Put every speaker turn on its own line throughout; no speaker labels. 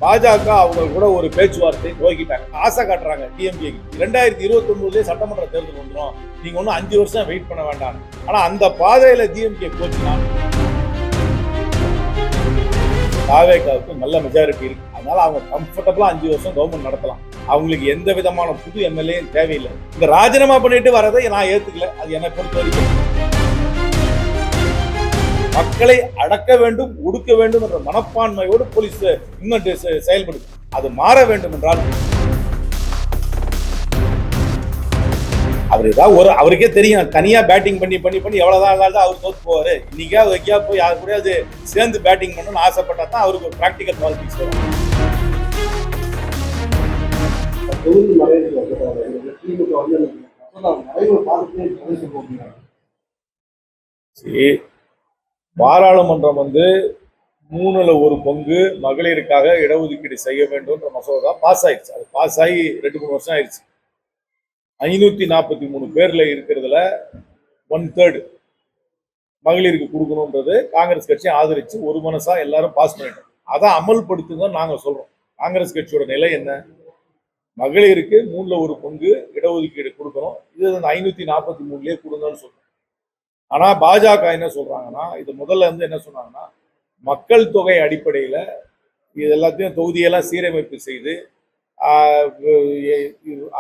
பாஜக அவங்க கூட ஒரு பேச்சுவார்த்தை துவக்கிட்டாங்க. ஆசை காட்டுறாங்க டிஎம்கே 2029 சட்டமன்ற தேர்தல் வந்துடும், நீங்க ஒன்னும் 5 வருஷம் வெயிட் பண்ண வேண்டாம். ஆனா அந்த பாதையில டிஎம்கே போச்சுன்னா தாவேகாவுக்கு நல்ல மெஜாரிட்டி இருக்கு. அதனால அவங்க கம்ஃபர்டபுளா 5 வருஷம் கவர்மெண்ட் நடத்தலாம். அவங்களுக்கு எந்த விதமான புது எம்எல்ஏ தேவையில்லை. இந்த ராஜினாமா பண்ணிட்டு வரதை நான் ஏத்துக்கல. அது என்னை பொறுத்த வரைக்கும் மக்களை அடக்க வேண்டும், ஒடுக்க வேண்டும் என்ற மனப்பான்மையோடு போலீஸ் இன்னும் செயல்படுது. அது மாற வேண்டும் என்றால் அவருக்கே தெரியும், தனியா பேட்டிங் பண்ணி எவ்வளவுதான் அவர் தோத்து போவாரு. இன்னைக்கா வைக்கா போய் யாரு கூட அது சேர்ந்து பேட்டிங் பண்ணணும்னு ஆசைப்பட்டா தான் அவருக்கு ஒரு பிராக்டிகல் பாலிடிக்ஸ் வரும். பாராளுமன்றம் 3ல் 1 பங்கு மகளிருக்காக இடஒதுக்கீடு செய்ய வேண்டும் மசோதா பாஸ் ஆயிடுச்சு. அது பாஸ் ஆகி 2-3 வருஷம் ஆயிடுச்சு. 543 பேர்ல இருக்கிறதுல 1/3 மகளிருக்கு கொடுக்கணும்ன்றது காங்கிரஸ் கட்சி ஆதரிச்சு ஒரு மனசா எல்லாரும் பாஸ் பண்ணிட்டோம். அதை அமல்படுத்துங்க நாங்க சொல்றோம். காங்கிரஸ் கட்சியோட நிலை என்ன? மகளிருக்கு 3ல் 1 பங்கு இடஒதுக்கீடு கொடுக்கணும். இது 543லயே கொடுங்கன்னு சொல்றோம். ஆனா பாஜக என்ன சொல்றாங்கன்னா, இது முதல்ல என்ன சொன்னாங்கன்னா, மக்கள் தொகை அடிப்படையில இது எல்லாத்தையும் தொகுதியெல்லாம் சீரமைப்பு செய்து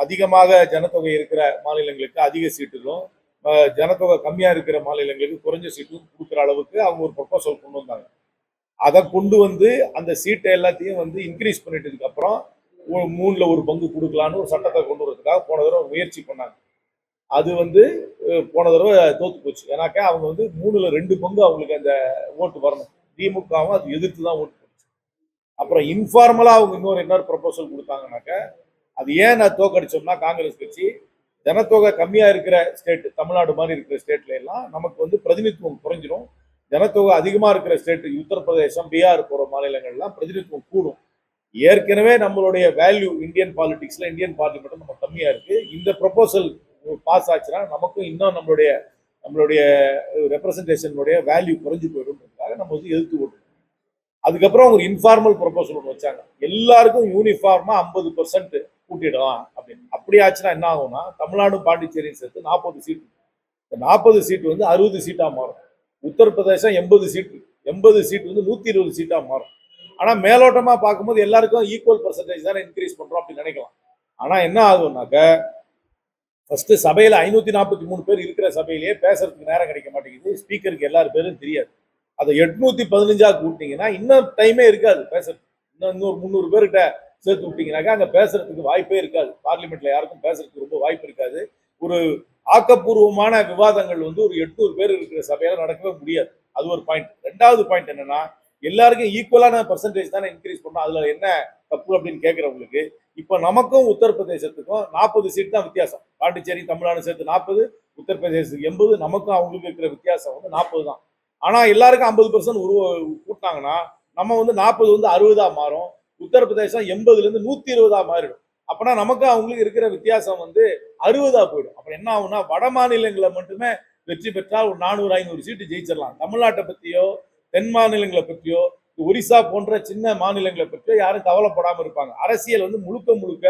அதிகமாக ஜனத்தொகை இருக்கிற மாநிலங்களுக்கு அதிக சீட்டுகளும், ஜனத்தொகை கம்மியா இருக்கிற மாநிலங்களுக்கு குறைஞ்ச சீட்டும் கொடுக்குற அளவுக்கு அவங்க ஒரு ப்ரொபோசல் கொண்டு வந்தாங்க. அதை கொண்டு அந்த சீட்டை எல்லாத்தையும் இன்க்ரீஸ் பண்ணிட்டதுக்கு அப்புறம் 3ல் 1 பங்கு கொடுக்கலான்னு ஒரு சட்டத்தை கொண்டு வரதுக்காக போன தடவை முயற்சி பண்ணாங்க. அது போன தடவை தோத்து போச்சு. ஏன்னாக்கா அவங்க 3ல் 2 பங்கு அவங்களுக்கு அந்த ஓட்டு வரணும். திமுகவும் அது எதிர்த்து தான் ஓட்டு போச்சு. அப்புறம் இன்ஃபார்மலா அவங்க இன்னொரு ப்ரொபோசல் கொடுத்தாங்கன்னாக்க, அது ஏன் நான் தோக்கடிச்சோம்னா, காங்கிரஸ் கட்சி ஜனத்தொகை கம்மியா இருக்கிற ஸ்டேட், தமிழ்நாடு மாதிரி இருக்கிற ஸ்டேட்ல எல்லாம் நமக்கு பிரதிநிதித்துவம் குறைஞ்சிரும். ஜனத்தொகை அதிகமா இருக்கிற ஸ்டேட் உத்தரப்பிரதேசம், பீகார் போற மாநிலங்கள்லாம் பிரதிநிதித்துவம் கூடும். ஏற்கனவே நம்மளுடைய வேல்யூ இந்தியன் பாலிடிக்ஸ்ல, இந்தியன் பார்லிமெண்ட் நம்ம கம்மியா இருக்கு. இந்த ப்ரொபோசல் பாஸ் ஆச்சுன்னா நமக்கும் இன்னும் நம்மளுடைய ரெப்ரசன்டேஷனுடைய வேல்யூ குறைஞ்சு போயிடும்ன்றதுக்காக நம்ம எதிர்த்து ஓட்டு. அதுக்கப்புறம் ஒரு இன்ஃபார்மல் ப்ரொபோசல் ஒன்று வச்சாங்க, எல்லாருக்கும் யூனிஃபார்மா 50% கூட்டிடலாம் அப்படின்னு. அப்படி ஆச்சுன்னா என்ன ஆகும்னா, தமிழ்நாடு பாண்டிச்சேரியும் சேர்த்து 40 சீட், 40 சீட் 60 சீட்டா மாறும். உத்தரப்பிரதேசம் 80 சீட், 80 சீட் 120 சீட்டா மாறும். ஆனா மேலோட்டமா பார்க்கும்போது எல்லாருக்கும் ஈக்குவல் பர்சன்டேஜ் தானே இன்க்ரீஸ் பண்றோம் அப்படின்னு நினைக்கலாம். ஆனா என்ன ஆகும்னாக்க, ஃபர்ஸ்ட் சபையில 543 பேர் இருக்கிற சபையிலேயே பேசுறதுக்கு நேரம் கிடைக்க மாட்டேங்குது. ஸ்பீக்கருக்கு எல்லாரும் பேரும் தெரியாது. அதை 815 கூட்டிங்கன்னா இன்னும் டைமே இருக்காது பேசுறதுக்கு. இன்னொரு 300 பேர்கிட்ட சேர்த்து விட்டீங்கன்னாக்கா அங்க பேசுறதுக்கு வாய்ப்பே இருக்காது. பார்லிமெண்ட்ல யாருக்கும் பேசுறதுக்கு ரொம்ப வாய்ப்பு இருக்காது. ஒரு ஆக்கப்பூர்வமான விவாதங்கள் ஒரு 800 பேர் இருக்கிற சபையில நடக்கவே முடியாது. அது ஒரு பாயிண்ட். 2வது பாயிண்ட் என்னன்னா, எல்லாருக்கும் ஈக்குவலான பர்சன்டேஜ் தானே இன்க்ரீஸ் பண்ணணும். அதுல என்ன தப்பு அப்படின்னு கேட்கறவங்களுக்கு, இப்ப நமக்கும் உத்தரப்பிரதேசத்துக்கும் 40 சீட் தான் வித்தியாசம். பாண்டிச்சேரி, தமிழ்நாடு சேர்த்து 40, உத்தரப்பிரதேசத்துக்கு 80, நமக்கும் அவங்களுக்கு இருக்கிற வித்தியாசம் 40 தான். ஆனா எல்லாருக்கும் 50% கூட்டினாங்கன்னா நம்ம 40 60 மாறும். உத்தரப்பிரதேசம் 80ல இருந்து 120 மாறிடும். அப்பனா நமக்கு அவங்களுக்கு இருக்கிற வித்தியாசம் 60 போயிடும். அப்புறம் என்ன ஆகும்னா, வட மாநிலங்களை மட்டுமே வெற்றி பெற்றால் ஒரு 400-500 சீட்டு ஜெயிச்சிடலாம். தமிழ்நாட்டை பத்தியோ, தென் மாநிலங்களை பற்றியோ, ஒரிசா போன்ற சின்ன மாநிலங்களை பற்றியோ யாரும் கவலைப்படாம இருப்பாங்க. அரசியல் முழுக்க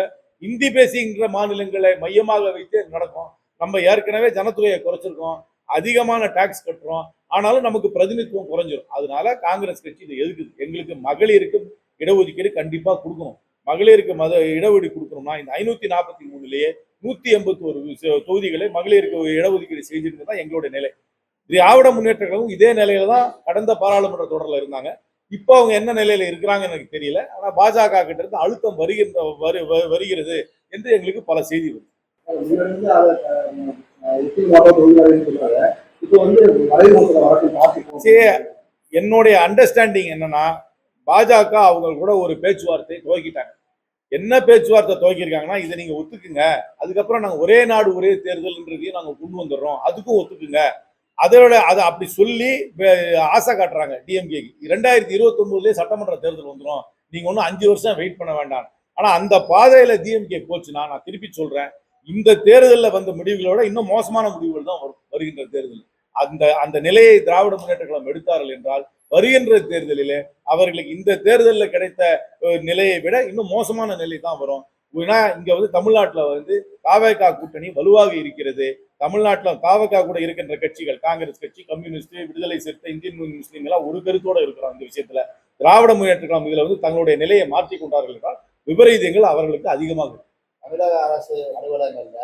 இந்தி பேசுகின்ற மாநிலங்களை மையமாக வைத்து நடக்கும். நம்ம ஏற்கனவே ஜனத்தொகையை குறைச்சிருக்கோம், அதிகமான டாக்ஸ் கட்டுறோம், ஆனாலும் நமக்கு பிரதிநிதித்துவம் குறைஞ்சிரும். அதனால காங்கிரஸ் கட்சி இதை எதுக்குது? எங்களுக்கு மகளிருக்கு இடஒதுக்கீடு கண்டிப்பா கொடுக்கணும். மகளிருக்கு இடஒதுக்கீடு கொடுக்கணும்னா இந்த 543லயே 181 தொகுதிகளை மகளிருக்கு இடஒதுக்கீடு செஞ்சிருந்தது தான் எங்களுடைய நிலை. திராவிட முன்னேற்ற கழகம் இதே நிலையில தான் கடந்த பாராளுமன்ற தொடர்ல இருந்தாங்க. இப்போ அவங்க என்ன நிலையில இருக்கிறாங்கன்னு எனக்கு தெரியல. ஆனா பாஜக கிட்ட இருந்து அழுத்தம் வருகிறது என்று எங்களுக்கு பல செய்தி வருது. என்னுடைய அண்டர்ஸ்டாண்டிங் என்னன்னா, பாஜக அவங்க கூட ஒரு பேச்சுவார்த்தை துவக்கிட்டாங்க. என்ன பேச்சுவார்த்தை துவக்கிருக்காங்கன்னா, இதை நீங்க ஒத்துக்குங்க, அதுக்கப்புறம் நாங்க ஒரே நாடு ஒரே தேர்தல்ன்றதையும் நாங்க கொண்டு வந்துடுறோம், அதுக்கும் ஒத்துக்குங்க. அதை அப்படி சொல்லி ஆசை காட்டுறாங்க டிஎம்கே 2029 சட்டமன்ற தேர்தல் வந்துடும், நீங்க ஒன்னும் 5 வருஷம் வெயிட் பண்ண வேண்டாம். ஆனா அந்த பாதையில டிஎம்கே போச்சுன்னா, நான் திருப்பி சொல்றேன், இந்த தேர்தலில் வந்த முடிவுகளோட இன்னும் மோசமான முடிவுகள் தான் வருகின்ற தேர்தல். அந்த நிலையை திராவிட முன்னேற்ற கழகம் எடுத்தார்கள் என்றால் வருகின்ற தேர்தலிலே அவர்களுக்கு இந்த தேர்தலில் கிடைத்த நிலையை விட இன்னும் மோசமான நிலை தான் வரும். ஏன்னா இங்க வந்து தமிழ்நாட்டில் வந்து தாவேகா கூட்டணி வலுவாக இருக்கிறது. தமிழ்நாட்டில் தாவேகா கூட இருக்கின்ற கட்சிகள் காங்கிரஸ் கட்சி, கம்யூனிஸ்ட், விடுதலை சிறுத்தை, இந்தியன் முஸ்லீம் எல்லாம் ஒரு கருத்தோட இருக்கிறோம். இந்த விஷயத்துல திராவிட முன்னேற்ற கழகம் இதுல வந்து தங்களுடைய நிலையை மாற்றிக் கொண்டார்கள் என்றால் விபரீதங்கள் அவர்களுக்கு அதிகமாக.
தமிழக அரசு அலுவலகங்கள்ல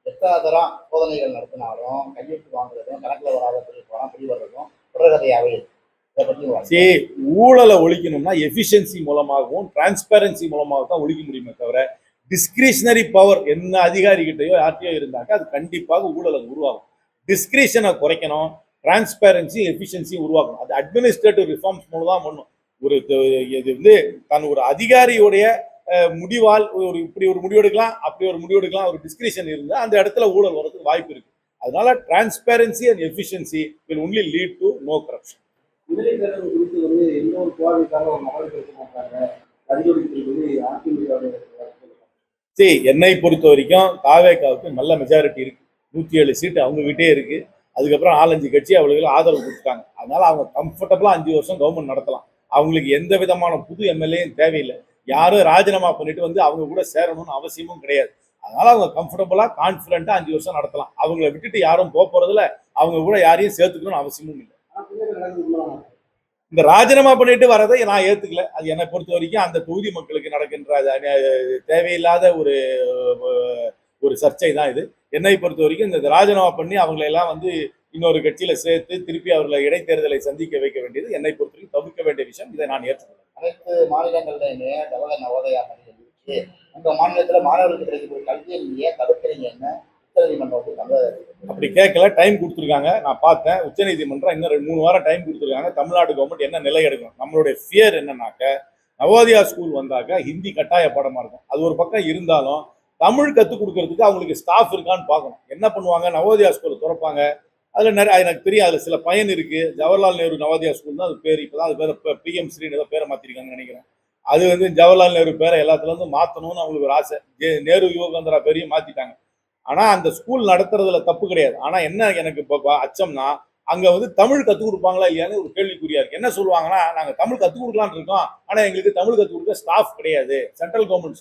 எத்தனை தரம் சோதனைகள் நடத்தினாலும் கையெழுத்து வாங்குறதும் கணக்கில் வராத பணம் பிடிவதும் தொடர்கதையாவே இதை பற்றி
ஊழலை ஒழிக்கணும்னா எஃபிஷியன்சி மூலமாகவும் டிரான்ஸ்பரன்சி மூலமாக தான் ஒழிக்க முடியுமே தவிர டிஸ்கிரிஷனரி பவர் என்ன அதிகாரிகிட்டையோ யார்ட்டையோ இருந்தாக்க அது கண்டிப்பாக ஊழலை உருவாகும். டிஸ்கிரிஷனை குறைக்கணும், டிரான்ஸ்பரன்சி எஃபிஷியன்சி உருவாக்கணும். அது அட்மினிஸ்ட்ரேட்டிவ் ரிஃபார்ம்ஸ் மூலம் தான் பண்ணும். இது வந்து தன் ஒரு அதிகாரியுடைய முடிவால் இப்படி ஒரு முடிவு எடுக்கலாம், அப்படி ஒரு முடிவு எடுக்கலாம், ஒரு டிஸ்கிரிஷன் இருந்தால் அந்த இடத்துல ஊழல் வரதுக்கு வாய்ப்பு இருக்கு. அதனால transparency and efficiency will only lead to know corruption.
முதலீட்டாளர்கள் குறித்து வந்து எந்த ஒரு கோரிக்கைக்காக ஒரு நகரப்படுத்த மாட்டாங்க.
சரி, என்னை பொறுத்த வரைக்கும் தாவேகாவுக்கு நல்ல மெஜாரிட்டி இருக்கு. 107 சீட்டு அவங்க கிட்டே இருக்கு. அதுக்கப்புறம் 4-5 கட்சி அவங்களுக்கு ஆதரவு கொடுத்துட்டாங்க. அதனால அவங்க கம்ஃபர்டபுளா 5 வருஷம் கவர்மெண்ட் நடத்தலாம். அவங்களுக்கு எந்த விதமான புது எம்எல்ஏயும் தேவையில்லை. யாரும் ராஜினாமா பண்ணிட்டு வந்து அவங்க கூட சேரணும்னு அவசியமும் கிடையாது. அதனால அவங்க கம்ஃபர்டபுளா கான்பிடண்டா 5 வருஷம் நடத்தலாம். அவங்கள விட்டுட்டு யாரும் போறதுல அவங்க கூட யாரையும் சேர்த்துக்கணும்னு அவசியமும் இல்லை. இந்த ராஜினாமா பண்ணிட்டு வரதை நான் ஏத்துக்கல. அது என்னை பொறுத்த வரைக்கும் அந்த தொகுதி மக்களுக்கு நடக்கின்ற தேவையில்லாத ஒரு சர்ச்சை தான் இது. என்னை பொறுத்த வரைக்கும் இந்த ராஜினாமா பண்ணி அவங்களை எல்லாம் வந்து இன்னொரு கட்சியில சேர்த்து திருப்பி அவர்களை இடைத்தேர்தலை சந்திக்க வைக்க வேண்டியது என்னை பொறுத்த வரைக்கும் தவிர்க்க வேண்டிய விஷயம். இதை நான் ஏற்றுக்கிறேன்.
அனைத்து மாநிலங்களிலுமே தவக நவோதயா பள்ளி இருந்துச்சு. உங்க மாநிலத்துல மாணவர்களுக்கு கிடைக்கக்கூடிய கல்வியை நீங்க தடுக்கிறீங்க என்ன உச்சநீதிமன்றம்
அப்படி கேட்கல. டைம் கொடுத்துருக்காங்க, நான் பார்த்தேன். உச்சநீதிமன்றம் இன்னும் 2-3 வாரம் டைம் கொடுத்துருக்காங்க. தமிழ்நாடு கவர்மெண்ட் என்ன நிலை எடுக்கணும். நம்மளுடைய ஃபியர் என்னன்னாக்க நவோதயா ஸ்கூல் வந்தாக்க ஹிந்தி கட்டாய பாடமா இருக்கும். அது ஒரு பக்கம் இருந்தாலும் தமிழ் கற்றுக் கொடுக்கறதுக்கு அவங்களுக்கு ஸ்டாஃப் இருக்கான்னு பார்க்கணும். என்ன பண்ணுவாங்க, நவோதயா ஸ்கூலை திறப்பாங்க. அதில் நிறைய எனக்கு தெரியும், அதில் சில பயன் இருக்கு. ஜவஹர்லால் நேரு நவோதயா ஸ்கூல் தான் அது பேர். இப்போதான் அது பேர் பிஎம் ஸ்ரீன்னு ஏதோ பேரை மாற்றிருக்காங்கன்னு நினைக்கிறேன். அது வந்து ஜவஹர்லால் நேரு பேரை எல்லாத்துல இருந்து மாற்றணும்னு அவங்களுக்கு ஒரு ஆசை. நேரு யுவகேந்திரா பேரையும் மாற்றிட்டாங்க. ஆனால் அந்த ஸ்கூல் நடத்துறதுல தப்பு கிடையாது. ஆனால் என்ன எனக்கு இப்போ அச்சம்னா அங்கே வந்து தமிழ் கற்றுக் கொடுப்பாங்களா இல்லையான்னு ஒரு கேள்விக்குறியா இருக்கு. என்ன சொல்லுவாங்கன்னா, நாங்கள் தமிழ் கற்றுக் கொடுக்கலான்னு இருக்கோம், ஆனால் எங்களுக்கு தமிழ் கற்றுக் கொடுக்க ஸ்டாஃப் கிடையாது, சென்ட்ரல் கவர்மெண்ட்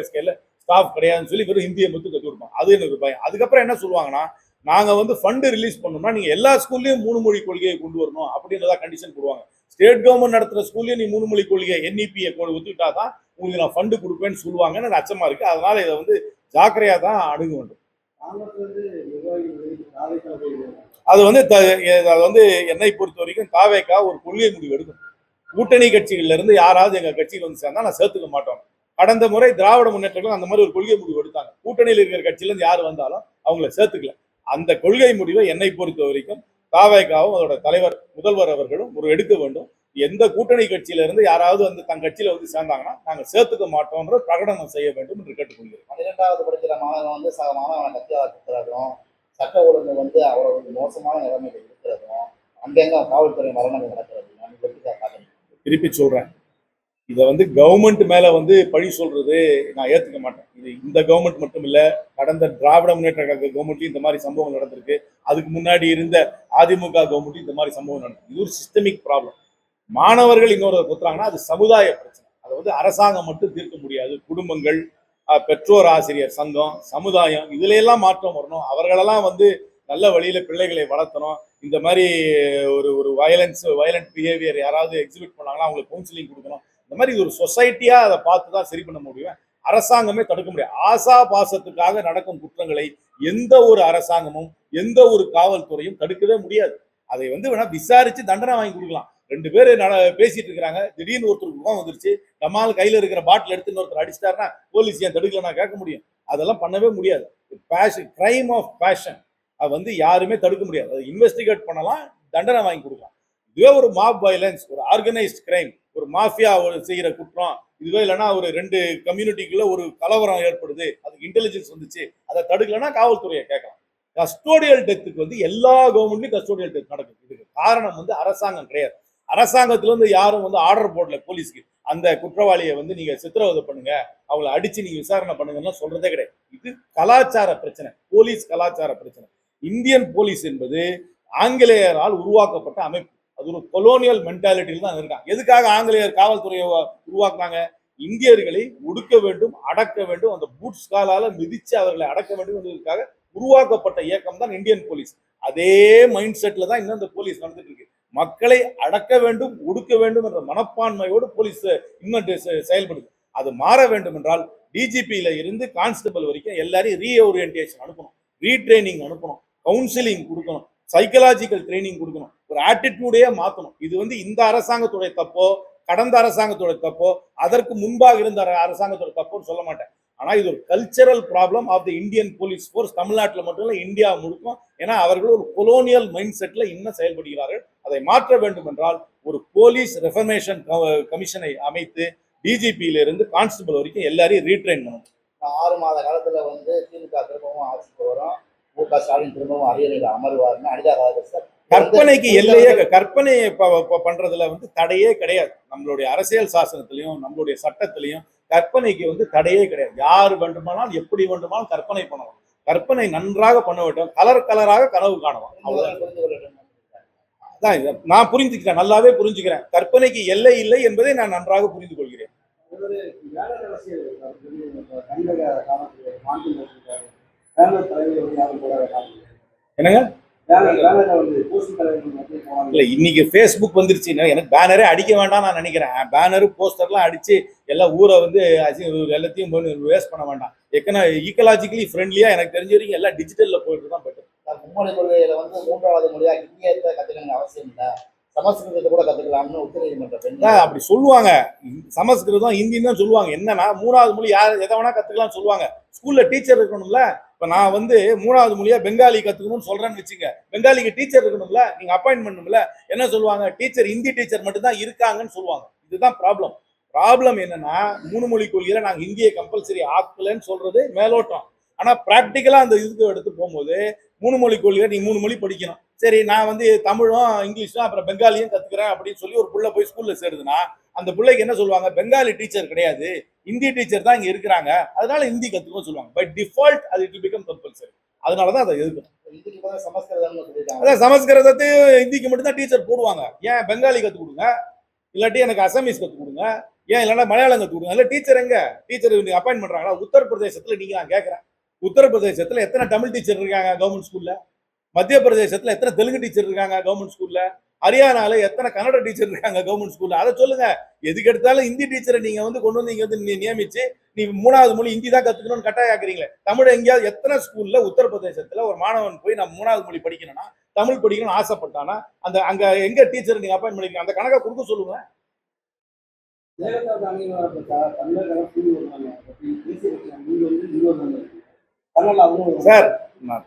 ஸ்கேல்ல ஸ்டாஃப் கிடையாதுன்னு சொல்லி வெறும் ஹிந்தியை மட்டும் கற்றுக் கொடுப்பாங்க. அது எனக்கு பயம். அதுக்கப்புறம் என்ன சொல்லுவாங்கன்னா, நாங்கள் வந்து ஃபண்டு ரிலீஸ் பண்ணோம்னா நீங்கள் எல்லா ஸ்கூல்லையும் 3 மொழி கொள்கையை கொண்டு வரணும் அப்படின்றதா கண்டிஷன் போடுவாங்க. ஸ்டேட் கவர்மெண்ட் நடத்துகிற ஸ்கூல்லையும் நீ 3 மொழி கொள்கை NEP ஒத்துக்கிட்டா தான் உங்களுக்கு நான் ஃபண்டு கொடுப்பேன்னு சொல்லுவாங்கன்னு எனக்கு அச்சமா இருக்கு. அதனால இதை வந்து ஜாக்கிரதையா தான் அணுக வேண்டும். அது வந்து என்னை பொறுத்த வரைக்கும் தாவேகா ஒரு கொள்கை முடிவு எடுக்கும். கூட்டணி கட்சிகள்ல இருந்து யாராவது எங்க கட்சியில் வந்து சேர்ந்தா நான் சேர்த்துக்க மாட்டோம். கடந்த முறை திராவிட முன்னேற்றங்கள் அந்த மாதிரி ஒரு கொள்கை முடிவு எடுத்தாங்க. கூட்டணியில் இருக்கிற கட்சியில இருந்து யார் வந்தாலும் அவங்கள சேர்த்துக்கல. அந்த கொள்கை முடிவை என்னை பொறுத்த வரைக்கும் தாவேகாவும் அதோட தலைவர் முதல்வர் அவர்களும் ஒரு எடுக்க வேண்டும். எந்த கூட்டணி கட்சியில இருந்து யாராவது வந்து தன் கட்சியில வந்து சேர்ந்தாங்கன்னா நாங்க சேர்த்துக்க மாட்டோம்ன்ற பிரகடனம் செய்ய வேண்டும் என்று கேட்டுக்கொள்கிறேன்.
12வது படிக்கிற மாணவன் வந்து சக மாணவனை கட்சியாக இருக்கிறதும், சட்ட ஒழுங்கு வந்து அவரோட மோசமான நிலைமையில் இருக்கிறதும், அங்கங்க காவல்துறை மரணங்கள் நடக்கிறதும்
திருப்பி சொல்றேன். இதை வந்து கவர்மெண்ட் மேல வந்து பழி சொல்றது நான் ஏத்துக்க மாட்டேன். இது இந்த கவர்மெண்ட் மட்டும் இல்ல, கடந்த திராவிட முன்னேற்ற கழக கவர்மெண்ட்லயும் இந்த மாதிரி சம்பவம் நடந்திருக்கு. அதுக்கு முன்னாடி இருந்த அதிமுக கவர்மெண்ட்லயும் இந்த மாதிரி சம்பவம் நடந்திருக்கு. இது ஒரு சிஸ்டமிக் ப்ராப்ளம். மாணவர்கள் இன்னொரு குத்துறாங்கன்னா அது சமுதாய பிரச்சனை. அதை வந்து அரசாங்கம் மட்டும் தீர்க்க முடியாது. குடும்பங்கள், பெற்றோர் ஆசிரியர் சங்கம், சமுதாயம், இதுல எல்லாம் மாற்றம் வரணும். அவர்களெல்லாம் வந்து நல்ல வழியில பிள்ளைகளை வளர்த்தணும். இந்த மாதிரி ஒரு வயலண்ட் பிஹேவியர் யாராவது எக்ஸிபிட் பண்ணாங்கன்னா அவங்களுக்கு கவுன்சிலிங் கொடுக்கணும். இந்த மாதிரி இது ஒரு சொசைட்டியா அதை பார்த்து தான் சரி பண்ண முடியும். அரசாங்கமே தடுக்க முடியாது. ஆசா பாசத்துக்காக நடக்கும் குற்றங்களை எந்த ஒரு அரசாங்கமும் எந்த ஒரு காவல்துறையும் தடுக்கவே முடியாது. அதை வந்து வேணா விசாரிச்சு தண்டனை வாங்கி கொடுக்கலாம். 2 பேர் பேசிட்டு இருக்கிறாங்க, திடீர்னு ஒருத்தருக்கு முகம் வந்துருச்சு, நம்மால் கையில இருக்கிற பாட்டில் எடுத்து ஒருத்தர் அடிச்சிட்டாருன்னா போலீஸ் ஏன் தடுக்கல நான் கேட்க முடியும்? அதெல்லாம் பண்ணவே முடியாது. பேஷன், கிரைம் ஆஃப் பேஷன், அது வந்து யாருமே தடுக்க முடியாது. அதை இன்வெஸ்டிகேட் பண்ணலாம், தண்டனை வாங்கி கொடுக்கலாம். இதுவே ஒரு மாப் வயலன்ஸ், ஒரு ஆர்கனைஸ்ட் கிரைம், ஒரு மாஃபியா செய்யற குற்றம், இதுவே இல்லைன்னா ஒரு 2 கம்யூனிட்டிக்குள்ள ஒரு கலவரம் ஏற்படுது, அதுக்கு இன்டெலிஜென்ஸ் வந்துச்சு, அதை தடுக்கலன்னா காவல்துறையை கேட்கலாம். கஸ்டோடியல் டெத்துக்கு வந்து எல்லா கவர்மெண்ட்லயும் கஸ்டோடியல் டெத் நடக்குது. இதுக்கு காரணம் வந்து அரசாங்கம் கிடையாது. அரசாங்கத்துல இருந்து யாரும் வந்து ஆர்டர் போடல போலீஸ்க்கு அந்த குற்றவாளியை வந்து நீங்க சித்திரவதை பண்ணுங்க, அவங்களை அடிச்சு நீங்க விசாரணை பண்ணுங்கன்னா சொல்றதே கிடையாது. இது கலாச்சார பிரச்சனை, போலீஸ் கலாச்சார பிரச்சனை. இந்தியன் போலீஸ் என்பது ஆங்கிலேயரால் உருவாக்கப்பட்ட அமைப்பு. அது ஒரு கொலோனியல் மென்டாலிட்டியில் தான் இருக்காங்க. எதுக்காக ஆங்கிலேயர் காவல்துறையை உருவாக்குனாங்க? இந்தியர்களை ஒடுக்க வேண்டும், அடக்க வேண்டும், அந்த பூட்ஸ் காலால மிதிச்சு அவர்களை அடக்க வேண்டும் என்பதற்காக உருவாக்கப்பட்ட இயக்கம் தான் இந்தியன் போலீஸ். அதே மைண்ட் செட்ல தான் இன்னும் இந்த போலீஸ் நடந்துட்டு இருக்கு. மக்களை அடக்க வேண்டும், ஒடுக்க வேண்டும் என்ற மனப்பான்மையோடு போலீஸ் இன்னும் செயல்படுது. அது மாற வேண்டும் என்றால் டிஜிபியில இருந்து கான்ஸ்டபிள் வரைக்கும் எல்லாரையும் ரீஓரியன்டேஷன் அனுப்பணும், ரீட்ரைனிங் அனுப்பணும், கவுன்சிலிங் கொடுக்கணும், சைக்கலாஜிக்கல் ட்ரைனிங் கொடுக்கணும், ஒரு ஆட்டிடியூடே மாற்றணும். இது இந்த அரசாங்கத்துடைய தப்போ, கடந்த அரசாங்கத்தோட தப்போ, அதற்கு முன்பாக இருந்த அரசாங்கத்தோட தப்போன்னு சொல்ல மாட்டேன். ஆனா இது ஒரு cultural problem of the Indian police force. தமிழ்நாட்டில் மட்டும் இல்ல, இந்தியா முழுக்கும். ஏன்னா அவர்கள் ஒரு கொலோனியல் மைண்ட் செட்ல இன்னும் செயல்படுகிறார்கள். அதை மாற்ற வேண்டும் என்றால் ஒரு போலீஸ் ரெஃபர்மேஷன் கமிஷனை அமைத்து டிஜிபியில இருந்து கான்ஸ்டபிள் வரைக்கும் எல்லாரையும் ரீட்ரைன் பண்ணணும்.
6 மாத காலத்துல திமுக திரும்பவும் ஆட்சிக்கு வரும், மு.க. ஸ்டாலின் திரும்பவும் அரியணையில் அமர்வாருன்னு அனிதா ராஜேஷ்
கற்பனைக்கு எல்லையே, கற்பனை பண்றதுல தடையே கிடையாது. நம்மளுடைய அரசியல் சாசனத்திலையும் நம்மளுடைய சட்டத்திலையும் கற்பனைக்கு தடையே கிடையாது. யார் வேண்டுமானாலும் எப்படி வேண்டுமானாலும் கற்பனை பண்ணலாம். கற்பனை நன்றாக பண்ண வேண்டும், கலர் கலராக கனவு காணலாம். அதான் நான் புரிஞ்சுக்கிறேன், நல்லாவே புரிஞ்சுக்கிறேன். கற்பனைக்கு எல்லை இல்லை என்பதை நான் நன்றாக புரிந்து கொள்கிறேன். என்னங்க இல்ல, இன்னைக்கு பேஸ்புக் வந்துருச்சு. எனக்கு பேனரே அடிக்க வேண்டாம் நான் நினைக்கிறேன். பேனரு போஸ்டர்லாம் அடிச்சு எல்லாம் ஊரை எல்லாத்தையும் வேஸ்ட் பண்ண வேண்டாம். ஈக்கலாஜிக்கலி ஃப்ரெண்ட்லியா எனக்கு தெரிஞ்ச வரைக்கும் எல்லாம் டிஜிட்டல்ல போயிட்டு தான் போயிட்டு.
மும்மொழி கொள்கையில 3வது மொழியா ஹிந்தியை கத்துக்கணும்னு அவசியம் இல்லை, சமஸ்கிருதத்தை கூட கத்துக்கலாம்னு உச்சநீதிமன்றம்
அப்படி சொல்லுவாங்க. சமஸ்கிருதம் ஹிந்தின்னு தான் சொல்லுவாங்க. என்னன்னா 3வது மொழி யார் எதை வேணா கத்துக்கலாம்னு சொல்லுவாங்க. ஸ்கூல்ல டீச்சர் இருக்கணும்ல. இப்ப நான் 3வது மொழியா பெங்காலி கத்துக்கணும்னு சொல்றேன்னு வச்சுங்க, பெங்காலிக்கு டீச்சர் இருக்கணும்ல, நீங்க அப்பாயின்ட் பண்ணணும்ல. என்ன சொல்லுவாங்க? டீச்சர் ஹிந்தி டீச்சர் மட்டும் தான் இருக்காங்கன்னு சொல்லுவாங்க. இதுதான் ப்ராப்ளம். ப்ராப்ளம் என்னன்னா 3 மொழி கொள்கையில நாங்க ஹிந்தியை கம்பல்சரி ஆக்கலன்னு சொல்றது மேலோட்டம். ஆனா பிராக்டிக்கலா அந்த இதுக்கு எடுத்து போகும்போது 3 மொழி கொள்கை, நீ 3 மொழி படிக்கணும். சரி, நான் தமிழும் இங்கிலீஷும் அப்புறம் பெங்காலியும் கத்துக்கிறேன் அப்படின்னு சொல்லி ஒரு புள்ள போய் ஸ்கூல்ல சேருதுன்னா அந்த பிள்ளைக்கு என்ன சொல்லுவாங்க? பெங்காலி டீச்சர் கிடையாது, ஹிந்தி டீச்சர் தான் இங்க இருக்கிறாங்க, அதனால ஹிந்தி கத்துக்கணும்னு சொல்லுவாங்க. பை டிஃபால்ட் அது இட் வில் பிகம் கம்பல்சரி. அதனாலதான் அதை எதிர்க்கணும். அதான் சமஸ்கிருதத்தையும் ஹிந்திக்கு மட்டும் தான் டீச்சர் போடுவாங்க. ஏன் பெங்காலி கத்து கொடுங்க, இல்லாட்டி எனக்கு அசாமீஸ் கத்து கொடுங்க, ஏன் இல்லைன்னா மலையாளம் கத்து கொடுங்க. இல்ல டீச்சர் எங்க? டீச்சர் அப்பாயின்ட் பண்றாங்களா? உத்தரப்பிரதேசத்துல நீங்க நான் கேட்கறேன், உத்தரப்பிரதேசத்துல எத்தனை தமிழ் டீச்சர் இருக்காங்க கவர்மெண்ட் ஸ்கூல்ல? மத்திய பிரதேசத்துல எத்தனை தெலுங்கு டீச்சர் இருக்காங்க கவர்மெண்ட் ஸ்கூல்ல? ஹரியானால எத்தனை கன்னட டீச்சர் இருக்காங்க கவர்மெண்ட் ஸ்கூல்ல? அதை சொல்லுங்க. எதுக்கு எடுத்தாலும் ஹிந்தி டீச்சரை நீங்க கொண்டு வந்து இங்க நியமிச்சு நீ 3வது மொழி ஹிந்தி தான் கத்துக்கணும்னு கட்டாயாக்குறீங்களே. தமிழ் எங்கேயாவது எத்தனை ஸ்கூல்ல உத்தரப்பிரதேசத்துல ஒரு மாணவன் போய் நான் 3வது மொழி படிக்கணும்னா, தமிழ் படிக்கணும்னு ஆசைப்பட்டானா அங்க எங்க டீச்சர் நீங்க அப்பாயின்ட் பண்ணிருக்கீங்க? அந்த கணக்கை கொடுக்க சொல்லுங்க. சார்,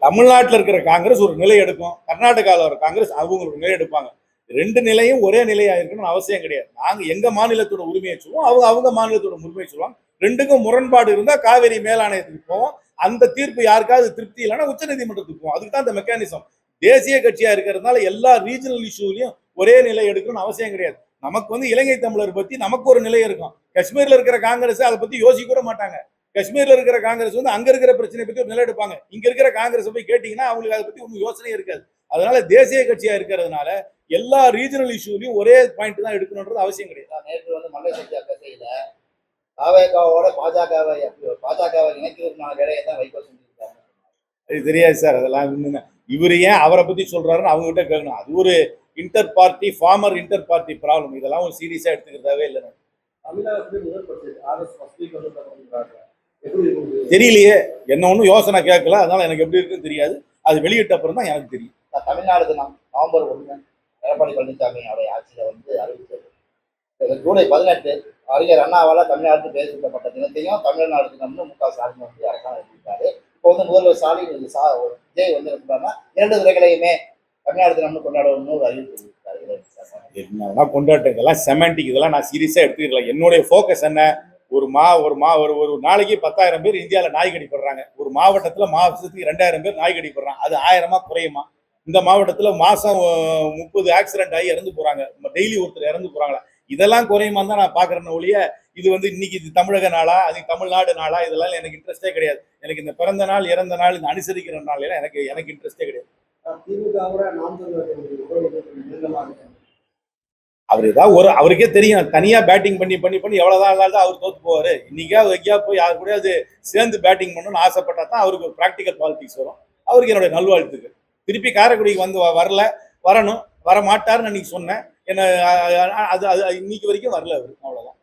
தமிழ்நாட்டில் இருக்கிற காங்கிரஸ் ஒரு நிலை எடுக்கும், கர்நாடகாவில் இருக்கிற காங்கிரஸ் அவங்க ஒரு நிலை எடுப்பாங்க. 2 நிலையும் ஒரே நிலையா இருக்கணும்னு அவசியம் கிடையாது. நாங்க எங்க மாநிலத்தோட உரிமையை சொல்லுவோம், அவங்க மாநிலத்தோட உரிமையை சொல்லுவாங்க. 2க்கும் முரண்பாடு இருந்தா காவேரி மேலாணையத்துக்கு போவோம். அந்த தீர்ப்பு யாருக்காவது திருப்தி இல்லைன்னா உச்சநீதிமன்றத்துக்கு போவோம். அதுக்கு தான் இந்த மெக்கானிசம். தேசிய கட்சியா இருக்கிறதுனால எல்லா ரீஜனல் இஷ்யூலையும் ஒரே நிலை எடுக்கணும்னு அவசியம் கிடையாது. நமக்கு இலங்கை தமிழர் பத்தி நமக்கு ஒரு நிலை இருக்கும். காஷ்மீர்ல இருக்கிற காங்கிரஸ் அதை பத்தி யோசிக்க கூட மாட்டாங்க. காஷ்மீர்ல இருக்கிற காங்கிரஸ் அங்க இருக்கிற பிரச்சனை பத்தி ஒரு நிலை எடுப்பாங்க. இங்க இருக்கிற காங்கிரஸ் போய் கேட்டீங்கன்னா அவங்களுக்கு அதை பத்தி ஒன்றும் யோசனை இருக்காது. அதனால தேசிய கட்சியா இருக்கிறதுனால எல்லா ரீஜனல் இஷ்யூலையும் ஒரே பாயிண்ட் தான் எடுக்கணும்ன்றது அவசியம் கிடையாது.
நேற்று மல்லை சத்யா பேசையில தாவேகாவோட பாஜகவை இணைக்கிறதுனால வேலையை தான் வைகோ செஞ்சிருக்காங்க.
அது தெரியாது சார். அதெல்லாம் இவர் ஏன் அவரை பத்தி சொல்றாருன்னு அவங்க கிட்ட கேட்கணும். அது ஒரு inter party former inter party problem. இதெல்லாம் ஒரு சீரியஸா எடுத்துக்கிறதாவே இல்லை. தெரியலையே, என்ன ஒன்றும் யோசனை கேட்கல, அதனால எனக்கு எப்படி இருக்குன்னு தெரியாது. அது வெளியிட்ட அப்புறம் தான் எனக்கு தெரியும்.
தமிழ்நாடு தினம் நவம்பர் 1 எடப்பாடி பழனிசாமியோடைய ஆட்சியில அறிவித்தது. ஜூலை 18 அறிஞர் அண்ணாவால தமிழ்நாடு பேசப்பட்ட தினத்தையும் தமிழ்நாடு தினம்னு மு.க. ஸ்டாலின் அரசாங்கம் அறிவித்தாரு. இப்போ முதல்வர் ஸ்டாலின் விஜய் இருக்கிறாருன்னா 2 துறைகளையுமே தமிழ்நாடு தினம்னு கொண்டாடணும்னு ஒரு அறிவிப்பு இருக்காரு.
என்ன கொண்டாட்டம்? இதெல்லாம் செமண்டிக். இதெல்லாம் நான் சீரியஸா எடுத்துக்கலாம். என்னுடைய ஃபோக்கஸ் என்ன? ஒரு நாளைக்கு 10,000 பேர் இந்தியாவில் நாய் கடிப்படுறாங்க. ஒரு மாவட்டத்தில் மாசத்துக்கு 2,000 பேர் நாய் கடிப்படுறாங்க. அது 1000-ஆ குறையுமா? இந்த மாவட்டத்தில் மாசம் 30 ஆக்சிடென்ட் ஆகி இறந்து போறாங்க. டெய்லி ஒருத்தர் இறந்து போறாங்களா? இதெல்லாம் குறையுமா தான் நான் பாக்குறேன் ஒழிய இது இன்னைக்கு இது தமிழக நாளா, அது தமிழ்நாடு நாளா, இதெல்லாம் எனக்கு இன்ட்ரெஸ்டே கிடையாது. எனக்கு இந்த பிறந்த நாள், இறந்த நாள், இந்த அனுசரிக்கிற நாள் எல்லாம் எனக்கு இன்ட்ரெஸ்டே கிடையாது. அவர் ஏதாவது ஒரு அவருக்கே தெரியும் தனியா பேட்டிங் பண்ணி பண்ணி பண்ணி எவ்வளவுதான் இல்லாத அவர் தோத்து போவாரு. இன்னைக்காவது எங்கேயா போய் யாரு கூடயாவது சேர்ந்து பேட்டிங் பண்ணணும்னு ஆசைப்பட்டா தான் அவருக்கு பிராக்டிக்கல் பாலிடிக்ஸ் வரும். அவருக்கு என்னுடைய நல்வாழ்த்துக்கள். திருப்பி காரைக்குடிக்கு வந்து வரல, வரணும், வர மாட்டாருன்னு அன்னைக்கு சொன்னேன். என்ன அது அது இன்னைக்கு வரைக்கும் வரல அவரு. அவ்வளவுதான்.